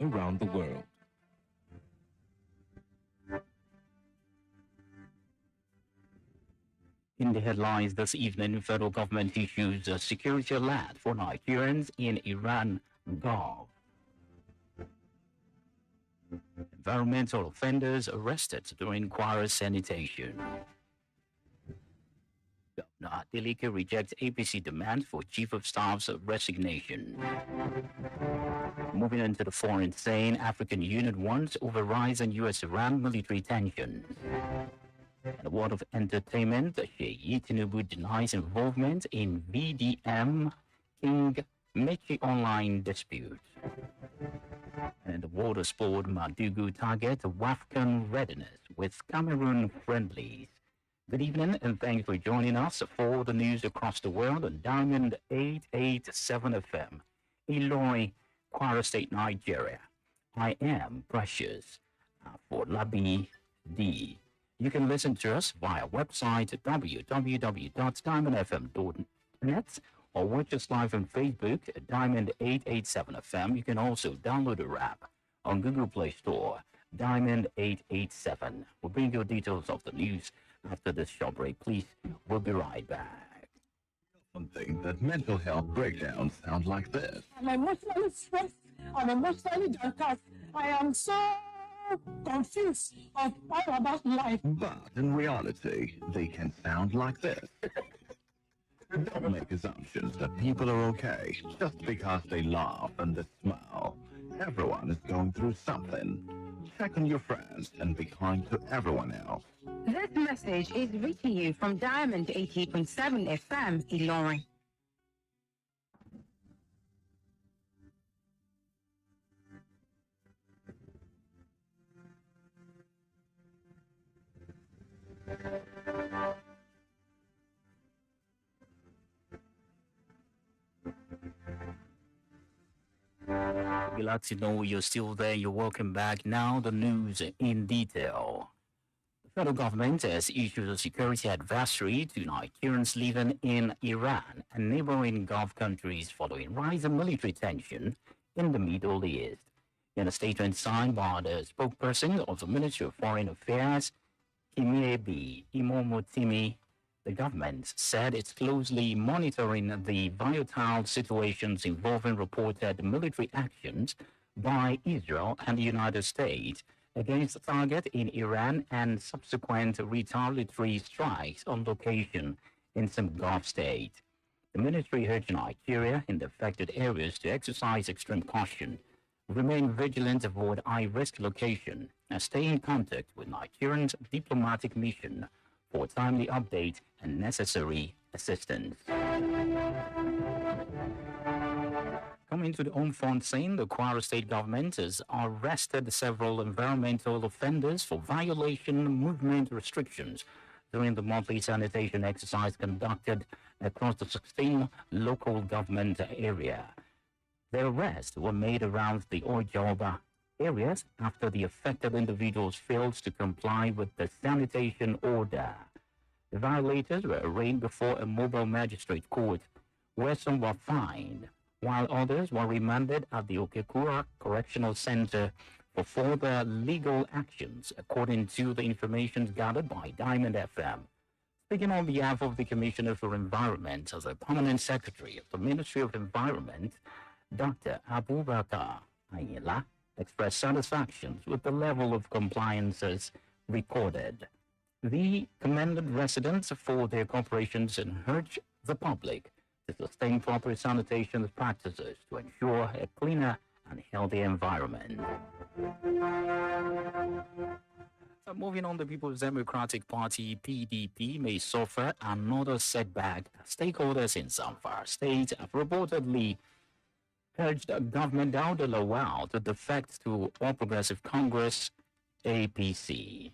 around the world. In the headlines this evening, federal government issues a security alert for Nigerians in Iran Gulf. Environmental offenders arrested during quarry sanitation. Governor Adeleke rejects APC demand for Chief of Staff's resignation. Moving into the foreign scene, African Union warns over rise in U.S.-Iran military tensions. In the world of entertainment, Sheyi Tinubu denies involvement in VDM King Mechi online dispute. And in the world of sport, Madugu targets WAFCON readiness with Cameroon friendlies. Good evening and thanks for joining us for the news across the world on Diamond 887 FM, Ilorin, Kwara State, Nigeria. I am Precious AFOLABI D. You can listen to us via website www.diamondfm.net or watch us live on Facebook at Diamond 887 FM. You can also download the app on Google Play Store, Diamond 887. We'll bring you details of the news after this short break. Please, we'll be right back. Something that mental health breakdowns sound like this. I'm emotionally stressed. I'm emotionally downcast. I am so confused of all about life. But in reality, they can sound like this. Don't make assumptions that people are okay just because they laugh and they smile. Everyone is going through something. Check on your friends and be kind to everyone else. This message is reaching you from Diamond 80.7 FM, Ilorin. Glad to know you're still there. You're welcome back. Now the news in detail. The federal government has issued a security advisory to Nigerians living in Iran and neighboring Gulf countries following rise in military tension in the Middle East. In a statement signed by the spokesperson of the Ministry of Foreign Affairs, Kimiebi Imomotimi, the government said it's closely monitoring the volatile situations involving reported military actions by Israel and the United States against the target in Iran and subsequent retaliatory strikes on location in some Gulf states. The ministry urged Nigeria in the affected areas to exercise extreme caution, remain vigilant, avoid high-risk location, and stay in contact with Nigeria's diplomatic mission for timely update and necessary assistance. Coming to the home front scene, the Kwara State government has arrested several environmental offenders for violation of movement restrictions during the monthly sanitation exercise conducted across the 16 local government area. The arrests were made around the Ojoba areas after the affected individuals failed to comply with the sanitation order. The violators were arraigned before a mobile magistrate court, where some were fined, while others were remanded at the Okekura Correctional Center for further legal actions, according to the information gathered by Diamond FM. Speaking on behalf of the Commissioner for Environment as a permanent secretary of the Ministry of Environment, Dr. Abubakar Ayila expressed satisfaction with the level of compliances recorded. He commended residents for their cooperation and urged the public to sustain proper sanitation practices to ensure a cleaner and healthy environment. Moving on, the People's Democratic Party, PDP, may suffer another setback. Stakeholders in Zamfara State have reportedly urged government Dauda Lawal to defect to All Progressive Congress, APC.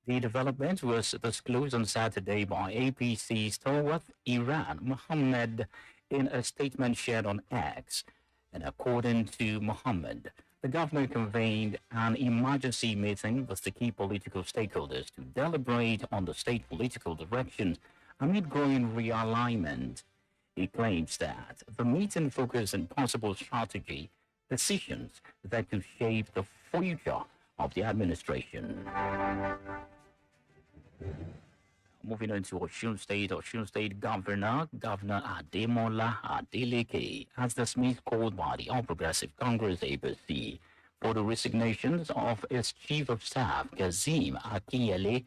The development was disclosed on Saturday by APC stalwart Iran Mohammed in a statement shared on X. And according to Mohammed, the governor convened an emergency meeting with the key political stakeholders to deliberate on the state political direction amid growing realignment. He claims that the meeting focused on possible strategy decisions that could shape the future of the administration. Moving on to Osun State Governor Ademola Adeleke has dismissed called by the All Progressive Congress APC for the resignations of its Chief of Staff, Kazim Akinyele.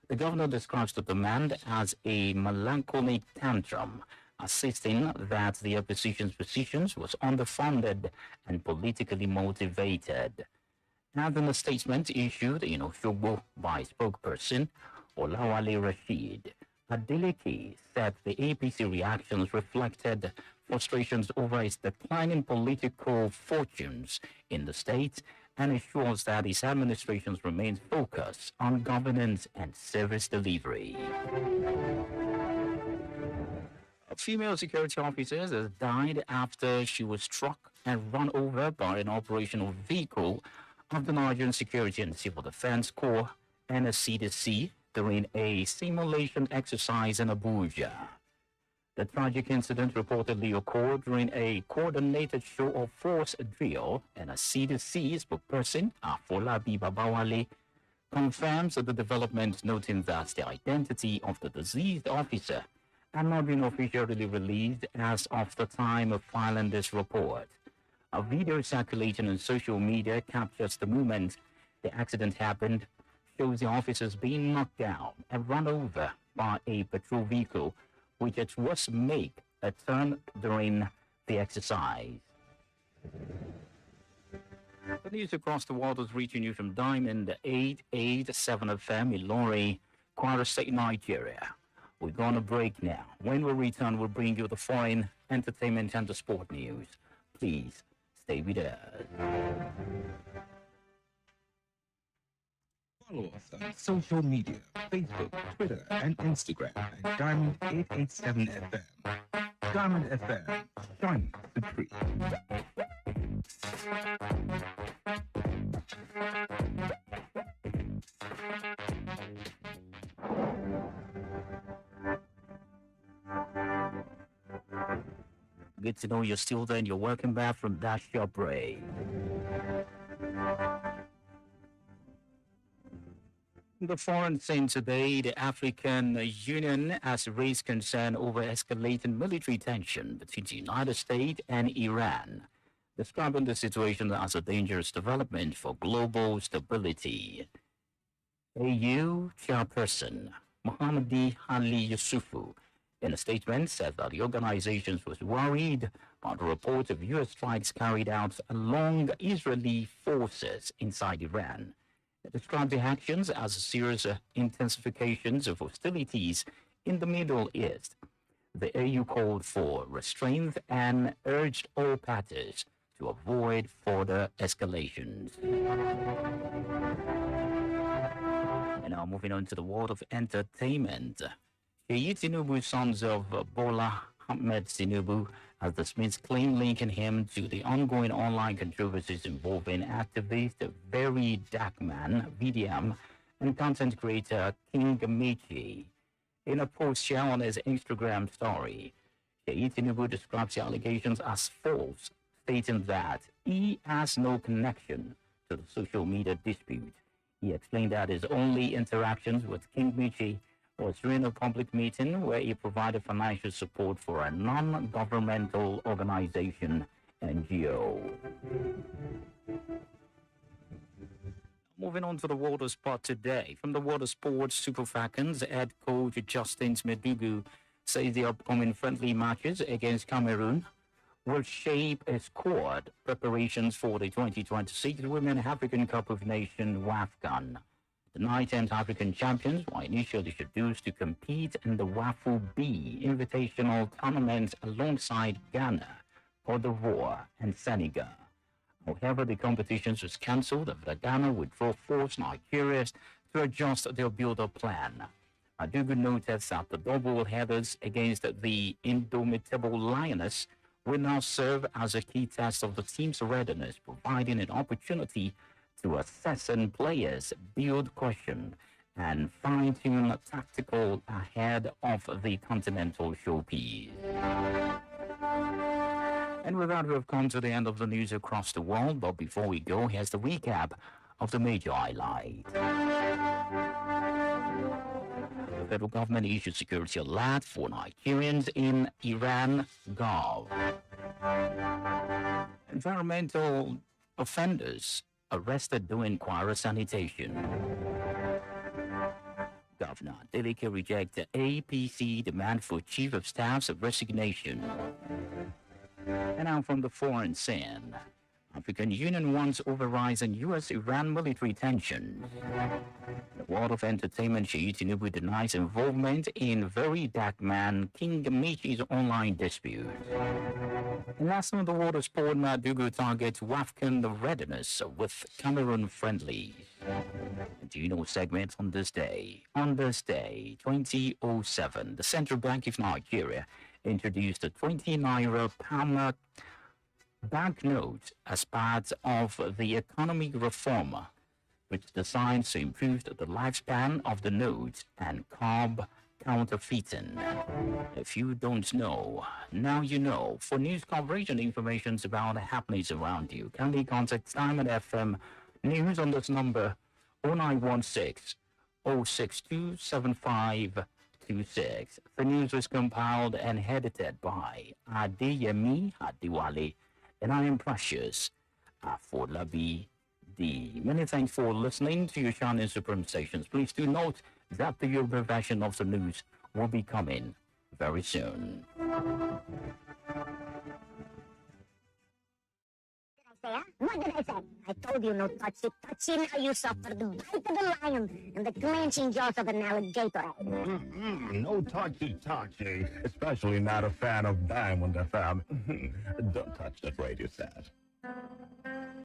The governor describes the demand as a melancholic tantrum, insisting that the opposition's positions was underfunded and politically motivated. And in a statement issued in Osogbo by spokesperson Olawale Rashid, Adeleke said the APC reactions reflected frustrations over its declining political fortunes in the state and assures that his administration remains focused on governance and service delivery. A female security officer has died after she was struck and run over by an operational vehicle of the Nigerian Security and Civil Defense Corps NSCDC during a simulation exercise in Abuja. The tragic incident reportedly occurred during a coordinated show of force drill, and a CDC spokesperson, AFOLABI Babawale, confirms the development, noting that the identity of the deceased officer had not been officially released as of the time of filing this report. A video circulating on social media captures the moment the accident happened, shows the officers being knocked down and run over by a patrol vehicle, which at worst make a turn during the exercise. The news across the world is reaching you from Diamond 887 FM in Ilorin, Kwara State, Nigeria. We're going to break now. When we return, we'll bring you the foreign, entertainment, and the sport news. Please stay with us. Follow us on social media, Facebook, Twitter, and Instagram at Diamond 887 FM. Diamond FM, shining supreme. Good to know you're still there and you're welcome back from that short break. The foreign scene today, the African Union has raised concern over escalating military tension between the United States and Iran, describing the situation as a dangerous development for global stability. AU chairperson Mohammadi Ali Yusufu, in a statement, said that the organization was worried about the report of U.S. strikes carried out along Israeli forces inside Iran. It described the actions as a series of intensifications of hostilities in the Middle East. The AU called for restraint and urged all parties to avoid further escalations. And now moving on to the world of entertainment. Sheyi Tinubu, sons of Bola Ahmed Tinubu, has dismissed claim linking him to the ongoing online controversies involving activist Very Dark Man, VDM, and content creator King Michi. In a post shared on his Instagram story, Sheyi Tinubu describes the allegations as false, stating that he has no connection to the social media dispute. He explained that his only interactions with King Michi was during a public meeting where he provided financial support for a non-governmental organization, NGO. Moving on to the world of sport today. From the world of sports, Super Falcons head coach Justin Medugu says the upcoming friendly matches against Cameroon will shape a squad preparations for the 2026 Women African Cup of Nations WAFCON. The 9-time African champions were initially scheduled to compete in the WAFU B Invitational Tournament alongside Ghana, Cote d'Ivoire, and Senegal. However, the competition was cancelled after Ghana withdrew forced Nigeria to adjust their build-up plan. Adugu noted that the double headers against the indomitable Lioness will now serve as a key test of the team's readiness, providing an opportunity to assess and players, build caution, and fine-tune tactical ahead of the continental showpiece. And with that, we've come to the end of the news across the world. But before we go, here's the recap of the major highlights. The federal government issued security alert for Nigerians in Iran Gulf. Environmental offenders arrested doing Kwara sanitation. Governor Adeleke rejects the APC demand for Chief of Staff's resignation. And now from the foreign scene, African Union wants overriding U.S.-Iran military tensions. The world of entertainment, Sheyi Tinubu denies involvement in very dark man King Michi's online dispute. And last on the world of sport, Madugu targets WAFCON readiness with Cameroon friendlies. Do you know segments on this day? On this day, 2007, the Central Bank of Nigeria introduced the 20 Naira Palmer banknote as part of the economic reform, which is designed to improve the lifespan of the note and curb counterfeiting. If you don't know, now you know. For news coverage and information about the happenings around you, kindly contact Diamond FM News on this number 0916 062 7526. The news was compiled and edited by Adeyemi Adewale, and I am Precious AFOLABI D. Many thanks for listening to your Shining Supreme stations. Please do note that the Yoruba version of the news will be coming very soon. What did I say? I told you no touchy. Touchy, now you suffer the bite of the lion and the clenching jaws of an alligator. No touchy, especially not a fan of Diamond FM. Don't touch that radio set.